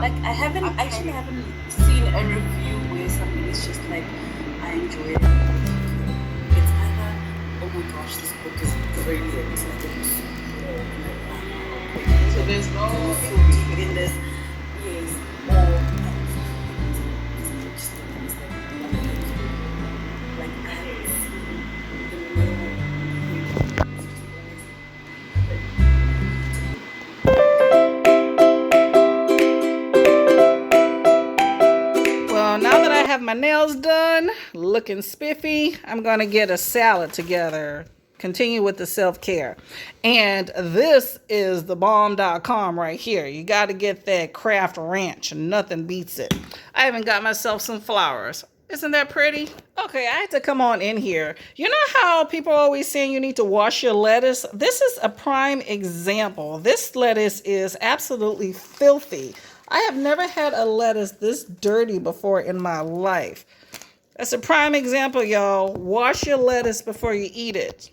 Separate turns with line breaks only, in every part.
Like I actually haven't seen a review where somebody's just like, I enjoyed it. It's either, oh my gosh, this book is brilliant. Like it was so
So there's no
so deep in this. Yes. Or like I haven't seen the middle.
Well, now that I have my nails done, looking spiffy, I'm going to get a salad together. Continue with the self-care. And this is the bomb.com right here. You got to get that Kraft Ranch. Nothing beats it. I even got myself some flowers. Isn't that pretty? Okay, I had to come on in here. You know how people are always saying you need to wash your lettuce? This is a prime example. This lettuce is absolutely filthy. I have never had a lettuce this dirty before in my life. That's a prime example, y'all. Wash your lettuce before you eat it.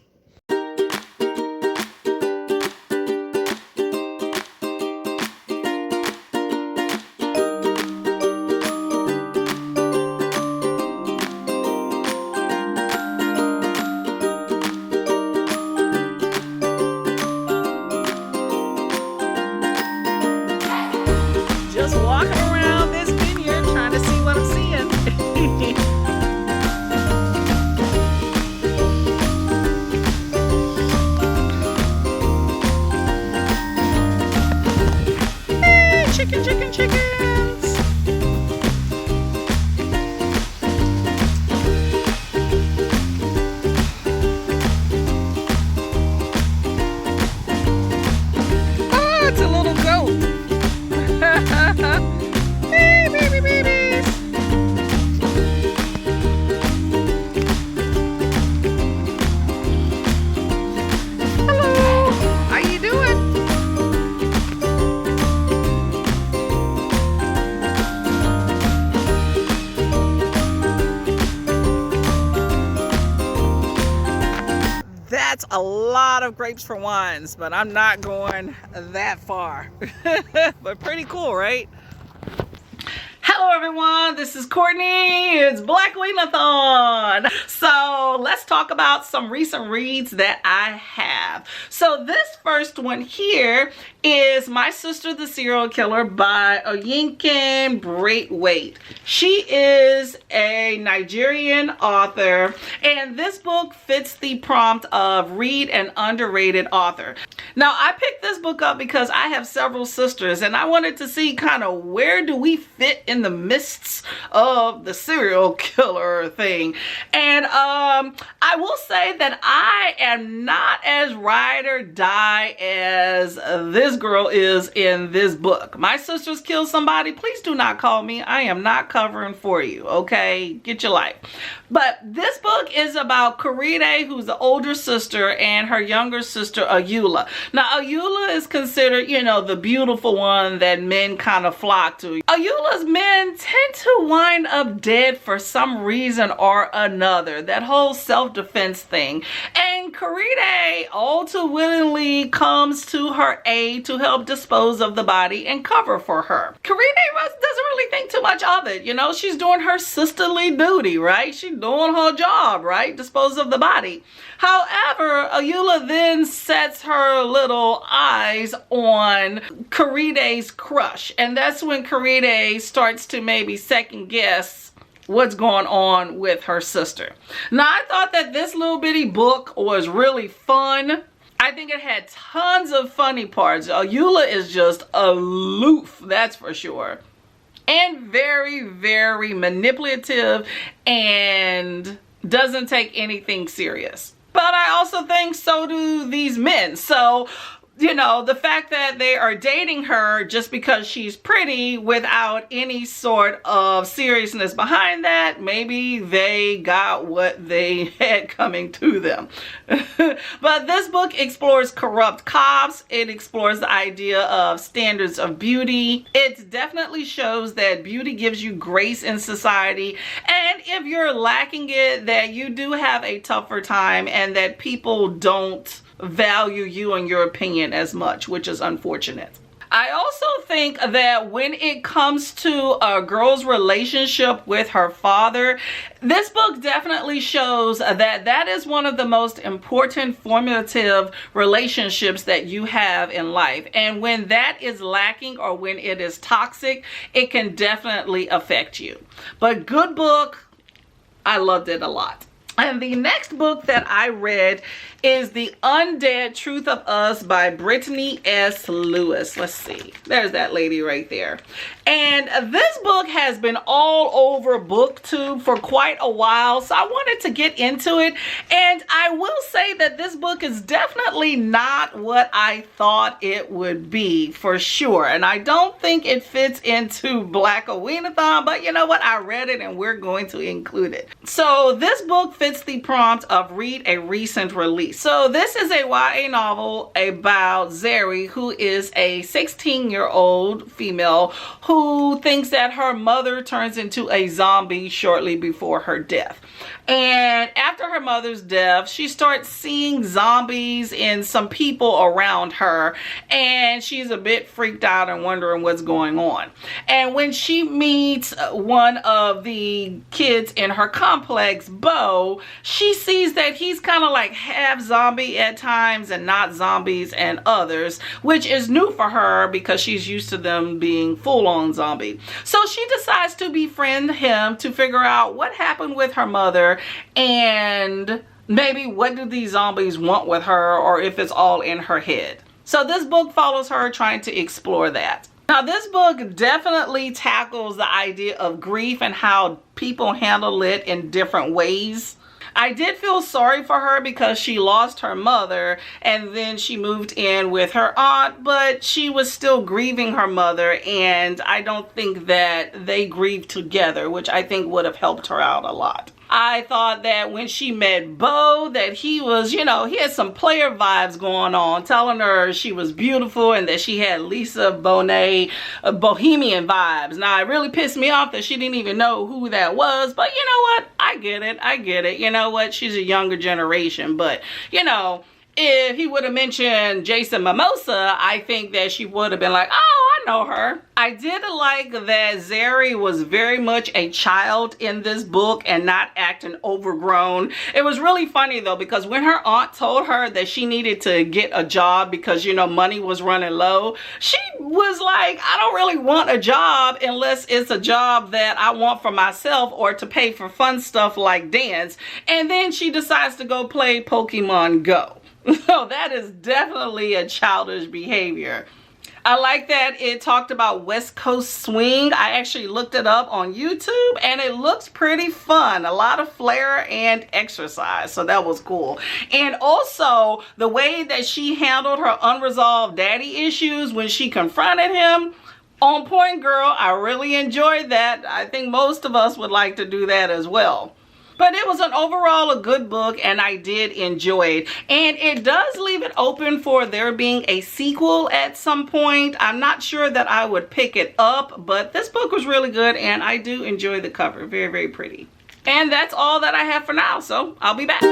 Just walking around this vineyard trying to see what I'm seeing. Hey, chickens. Oh, it's a little goat. Hey, babies. Hello. How you doing? That's a lot of grapes for wines, but I'm not going that far. But pretty cool, right? Hello everyone, this is Courtney. It's Blackoweenathon. So let's talk about some recent reads that I have. So this first one here is My Sister the Serial Killer by Oyinkan Braithwaite. She is a Nigerian author, and this book fits the prompt of read an underrated author. Now I picked this book up because I have several sisters and I wanted to see kind of where do we fit in the mists of the serial killer thing. And I will say that I am not as ride or die as this girl is in this book. My sisters killed somebody. Please do not call me. I am not covering for you, okay? Get your life. But this book is about Korede, who's the older sister, and her younger sister, Ayula. Now, Ayula is considered, you know, the beautiful one that men kind of flock to. Ayula's men tend to wind up dead for some reason or another. That whole self-defense thing. And Korede all too willingly comes to her aid to help dispose of the body and cover for her. Korede doesn't really think too much of it. You know, she's doing her sisterly duty, right? She's doing her job, right? Dispose of the body. However, Ayula then sets her little eyes on Korede's crush. And that's when Korede starts to maybe second guess what's going on with her sister. Now, I thought that this little bitty book was really fun. I think it had tons of funny parts. Ayula is just aloof, that's for sure. And very, very manipulative and doesn't take anything serious. But I also think so do these men. So, you know, the fact that they are dating her just because she's pretty without any sort of seriousness behind that, maybe they got what they had coming to them. But this book explores corrupt cops. It explores the idea of standards of beauty. It definitely shows that beauty gives you grace in society. And if you're lacking it, that you do have a tougher time and that people don't value you and your opinion as much, which is unfortunate. I also think that when it comes to a girl's relationship with her father, this book definitely shows that that is one of the most important formative relationships that you have in life. And when that is lacking or when it is toxic, it can definitely affect you. But good book. I loved it a lot. And the next book that I read is The Undead Truth of Us by Britney S. Lewis. Let's see. There's that lady right there. And this book has been all over BookTube for quite a while, so I wanted to get into it. And I will say that this book is definitely not what I thought it would be, for sure. And I don't think it fits into Blackoweenathon, but you know what? I read it and we're going to include it. So this book fits the prompt of read a recent release. So this is a YA novel about Djeli, who is a 16-year-old female who thinks that her mother turns into a zombie shortly before her death. And after her mother's death, she starts seeing zombies and some people around her, and she's a bit freaked out and wondering what's going on. And when she meets one of the kids in her complex, Bo, she sees that he's kind of like half zombie at times and not zombies and others, which is new for her because she's used to them being full-on zombie. So she decides to befriend him to figure out what happened with her mother and maybe what do these zombies want with her, or if it's all in her head. So this book follows her trying to explore that. Now this book definitely tackles the idea of grief and how people handle it in different ways. I did feel sorry for her because she lost her mother and then she moved in with her aunt, but she was still grieving her mother, and I don't think that they grieved together, which I think would have helped her out a lot. I thought that when she met Bo, that he was, you know, he had some player vibes going on, telling her she was beautiful and that she had Lisa Bonet bohemian vibes. Now, it really pissed me off that she didn't even know who that was, but you know what? I get it. You know what? She's a younger generation, but, you know, if he would have mentioned Jason Mimosa, I think that she would have been like, oh, I know her. I did like that Djeli was very much a child in this book and not acting overgrown. It was really funny though, because when her aunt told her that she needed to get a job because, you know, money was running low, she was like, I don't really want a job unless it's a job that I want for myself or to pay for fun stuff like dance. And then she decides to go play Pokemon Go. So that is definitely a childish behavior. I like that it talked about West Coast swing. I actually looked it up on YouTube and it looks pretty fun. A lot of flair and exercise. So that was cool. And also the way that she handled her unresolved daddy issues when she confronted him. On point, girl. I really enjoyed that. I think most of us would like to do that as well. But it was an overall a good book and I did enjoy it. And it does leave it open for there being a sequel at some point. I'm not sure that I would pick it up, but this book was really good and I do enjoy the cover. Very, very pretty. And that's all that I have for now, so I'll be back.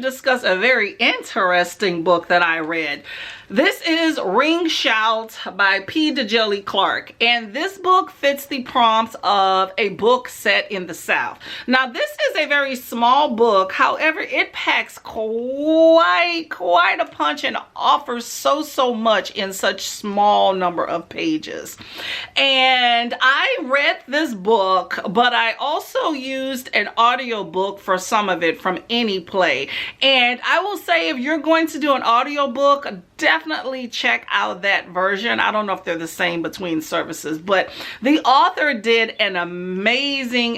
Discuss a very interesting book that I read. This is Ring Shout by Djeli Clark, and this book fits the prompts of a book set in the South. Now this is a very small book, however it packs quite a punch and offers so much in such small number of pages. And I read this book, but I also used an audiobook for some of it from Any Play. And I will say if you're going to do an audiobook, definitely check out that version. I don't know if they're the same between services, but the author did an amazing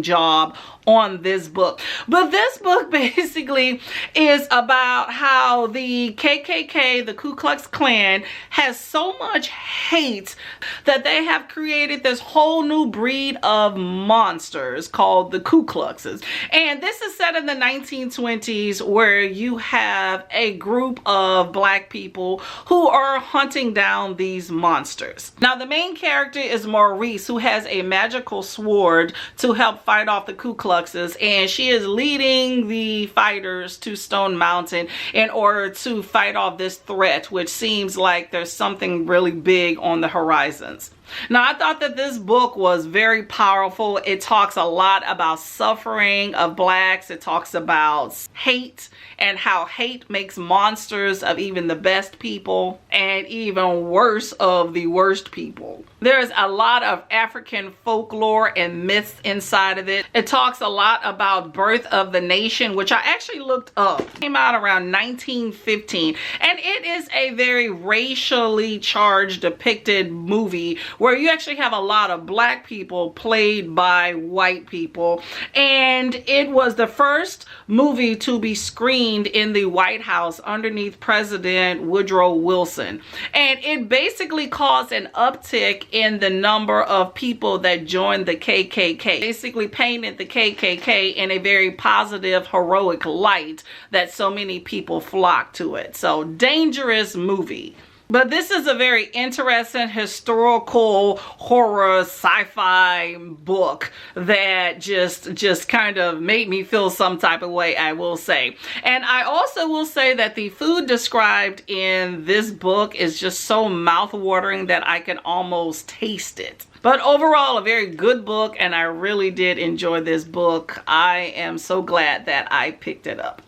job on this book. But this book basically is about how the KKK, the Ku Klux Klan, has so much hate that they have created this whole new breed of monsters called the Ku Kluxes. And this is set in the 1920s, where you have a group of black people who are hunting down these monsters. Now, the main character is Maurice, who has a magical sword to help fight off the Ku Klux, and she is leading the fighters to Stone Mountain in order to fight off this threat, which seems like there's something really big on the horizons. Now, I thought that this book was very powerful. It talks a lot about suffering of blacks. It talks about hate and how hate makes monsters of even the best people and even worse of the worst people. There's a lot of African folklore and myths inside of it. It talks a lot about Birth of the Nation, which I actually looked up. It came out around 1915, and it is a very racially charged depicted movie where you actually have a lot of black people played by white people. And it was the first movie to be screened in the White House underneath President Woodrow Wilson. And it basically caused an uptick in the number of people that joined the KKK. Basically painted the KKK in a very positive, heroic light that so many people flocked to it. So, dangerous movie. But this is a very interesting historical horror sci-fi book that just kind of made me feel some type of way, I will say. And I also will say that the food described in this book is just so mouth-watering that I can almost taste it. But overall, a very good book, and I really did enjoy this book. I am so glad that I picked it up.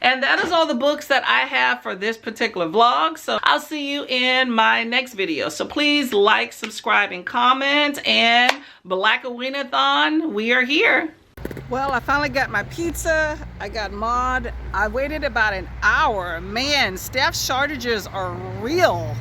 And that is all the books that I have for this particular vlog. So I'll see you in my next video. So please like, subscribe, and comment. And Blackoweenathon, we are here. Well, I finally got my pizza. I got Maud. I waited about an hour. Man, staff shortages are real.